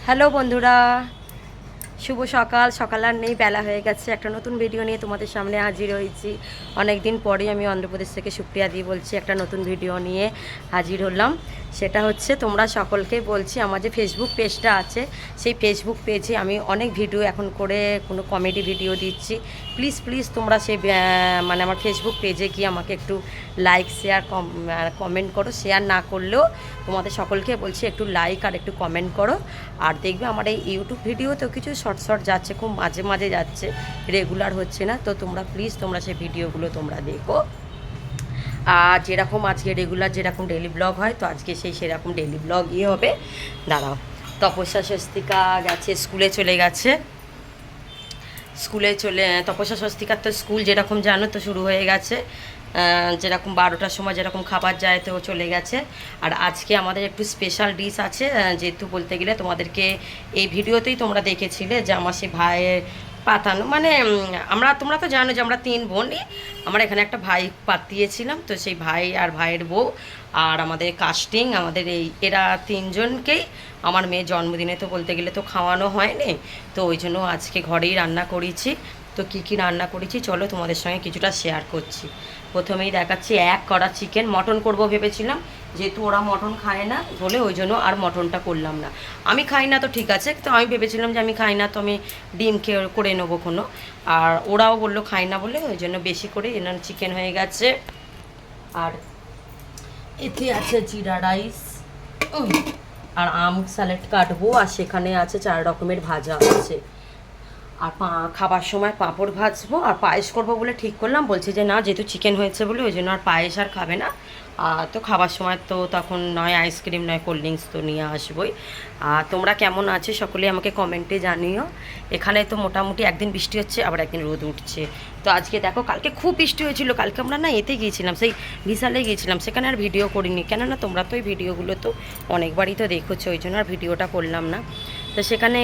Hello বন্ধুরা, শুভ সকাল। সকাল আর নেই, বেলা হয়ে গেছে। একটা নতুন ভিডিও নিয়ে তোমাদের সামনে হাজির হয়েছি। অনেক দিন পরে আমি অন্ধ্রপ্রদেশ থেকে সুপ্রিয়া দিয়ে বলছি, একটা নতুন ভিডিও নিয়ে হাজির হলাম। সেটা হচ্ছে, তোমরা সকলকে বলছি, আমার যে ফেসবুক পেজটা আছে সেই ফেসবুক পেজে আমি অনেক ভিডিও এখন করে কোনো কমেডি ভিডিও দিচ্ছি। প্লিজ প্লিজ তোমরা সেই মানে আমার ফেসবুক পেজে গিয়ে আমাকে একটু লাইক শেয়ার কমেন্ট করো। শেয়ার না করলেও তোমাদের সকলকে বলছি একটু লাইক আর একটু কমেন্ট করো। আর দেখবে আমার এই ইউটিউব ভিডিওতেও কিছু শর্ট শর্ট যাচ্ছে, খুব মাঝে মাঝে যাচ্ছে, রেগুলার হচ্ছে না। তো তোমরা প্লিজ তোমরা সেই ভিডিওগুলো তোমরা দেখো। আর যেরকম আজকে রেগুলার যেরকম ডেলি ব্লগ হয়, তো আজকে সেরকম ডেলি ব্লগই হবে। দাঁড়াও, তপস্যা স্বস্তিকা গেছে, স্কুলে চলে গেছে। তপস্যা স্বস্তিকার তো স্কুল যেরকম জানো তো শুরু হয়ে গেছে। যেরকম 12টার সময় যেরকম খাবার যায় তো চলে গেছে। আর আজকে আমাদের একটু স্পেশাল ডিশ আছে, যেহেতু বলতে গেলে তোমাদেরকে এই ভিডিওতেই তোমরা দেখেছিলে যে আমার সে ভাইয়ের পাতানো, মানে তোমরা তো জানো যে আমরা 3 বোনই। আমরা এখানে একটা ভাই পাতিয়েছিলাম, তো সেই ভাই আর ভাইয়ের বউ আর আমাদের কাস্টিং, আমাদের এরা 3জনকেই আমার মেয়ের জন্মদিনে তো বলতে গেলে তো খাওয়ানো হয়নি। তো ওই জন্য আজকে ঘরেই রান্না করেছি। তো কী কী রান্না করেছি চলো তোমাদের সঙ্গে কিছুটা শেয়ার করছি। প্রথমেই দেখাচ্ছি 1 কড়া চিকেন। মটন করব ভেবেছিলাম, যেহেতু ওরা মটন খায় না বলে ওই জন্য আর মটনটা করলাম না। আমি খাই না তো ঠিক আছে, তো আমি ভেবেছিলাম যে আমি খাই না তো আমি ডিম করে নেবো কোনো। আর ওরাও বললো খাই না বলে ওই জন্য বেশি করে এনার চিকেন হয়ে গেছে। আর এতে আছে জিরা রাইস, আর আম স্যালাড কাটবো, আর সেখানে আছে 4 রকমের ভাজা আছে। আর খাবার সময় পাঁপড় ভাজবো আর পায়েস করবো বলে ঠিক করলাম। বলছে যে না, যেহেতু চিকেন হয়েছে বলে ওই জন্য আর পায়েস আর খাবে না। তো খাবার সময় তো তখন নয় আইসক্রিম নয় কোল্ড ড্রিঙ্কস তো নিয়ে আসবোই। তোমরা কেমন আছো সকলে আমাকে কমেন্টে জানিও। এখানে তো মোটামুটি একদিন বৃষ্টি হচ্ছে, আবার একদিন রোদ উঠছে। তো আজকে দেখো, কালকে খুব বৃষ্টি হয়েছিল। কালকে আমরা না এতে গিয়েছিলাম, সেই বিশালে গিয়েছিলাম, সেখানে আর ভিডিও করিনি। কেননা তোমরা তো ওই ভিডিওগুলো তো অনেকবারই তো দেখেছো, ওই জন্য আর ভিডিওটা করলাম না। তো সেখানে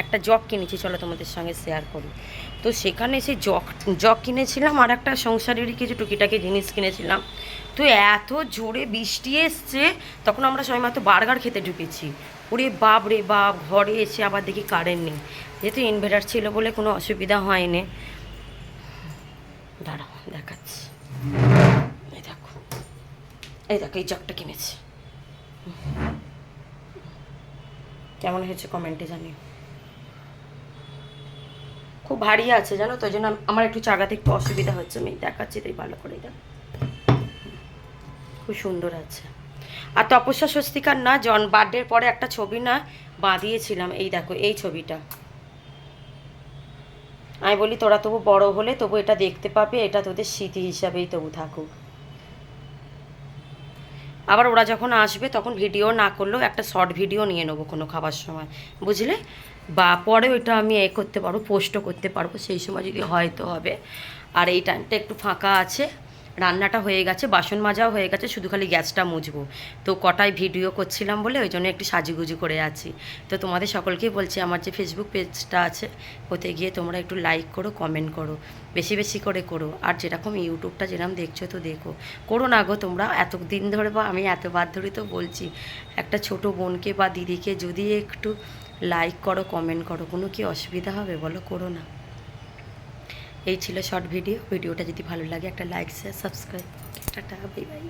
একটা জগ কিনেছি, চলো তোমাদের সঙ্গে শেয়ার করি। তো সেখানে সেই জগ কিনেছিলাম, আর একটা সংসারেরই কিছু টুকিটাকি জিনিস কিনেছিলাম। তো এত জোরে বৃষ্টি এসছে, তখন আমরা সবাই মাত্র বার্গার খেতে ঢুকেছি। ওরে বাপ রে বাপ, ঘরে এসে আবার দেখি কারেন্ট নেই। যেহেতু ইনভার্টার ছিল বলে কোনো অসুবিধা হয়নি। দাঁড়াও দেখাচ্ছি, এই দেখো এই জগটা কিনেছি। কেমন হয়েছে কমেন্টে জানিও। খুব ভারী আছে জানো তো, ওই জন্য আমার একটু চাগাতে একটু অসুবিধা হচ্ছে। আমি দেখাচ্ছি তাই ভালো করে, এটা খুব সুন্দর আছে। আর তপস্যা স্বস্তিকার না বার্থডের পরে একটা ছবি না বাঁধিয়েছিলাম, এই দেখো এই ছবিটা। আমি বলি তোরা তবু বড় হলে তবু এটা দেখতে পাবে, এটা তোদের স্মৃতি হিসাবেই তবু থাকুক। আবার ওরা যখন আসবে তখন ভিডিও না করলেও একটা শর্ট ভিডিও নিয়ে নেবো কোনো খাবার সময়, বুঝলে? বা পরে ওইটা আমি করতে পারবো, পোস্টও করতে পারবো, সেই সময় যদি হয় তো হবে। আর এই টাইমটা একটু ফাঁকা আছে। রান্নাটা হয়ে গেছে, বাসন মাজাও হয়ে গেছে, শুধু খালি গ্যাসটা মুছবো। তো কটায় ভিডিও করছিলাম বলে ওই জন্য একটু সাজুগুজু করে আছি। তো তোমাদের সকলকেই বলছি, আমার যে ফেসবুক পেজটা আছে ওতে গিয়ে তোমরা একটু লাইক করো, কমেন্ট করো, বেশি বেশি করে করো। আর যেরকম ইউটিউবটা যেরকম দেখছো তো দেখো, করো না গো তোমরা। এত দিন ধরে বা আমি এতবার ধরে তো বলছি, একটা ছোট বোনকে বা দিদিকে যদি একটু লাইক করো, কমেন্ট করো, কোনো কি অসুবিধা হবে বলো? করো না। এই ছিল শর্ট ভিডিওটা যদি ভালো লাগে একটা like share subscribe. Tata, bye bye.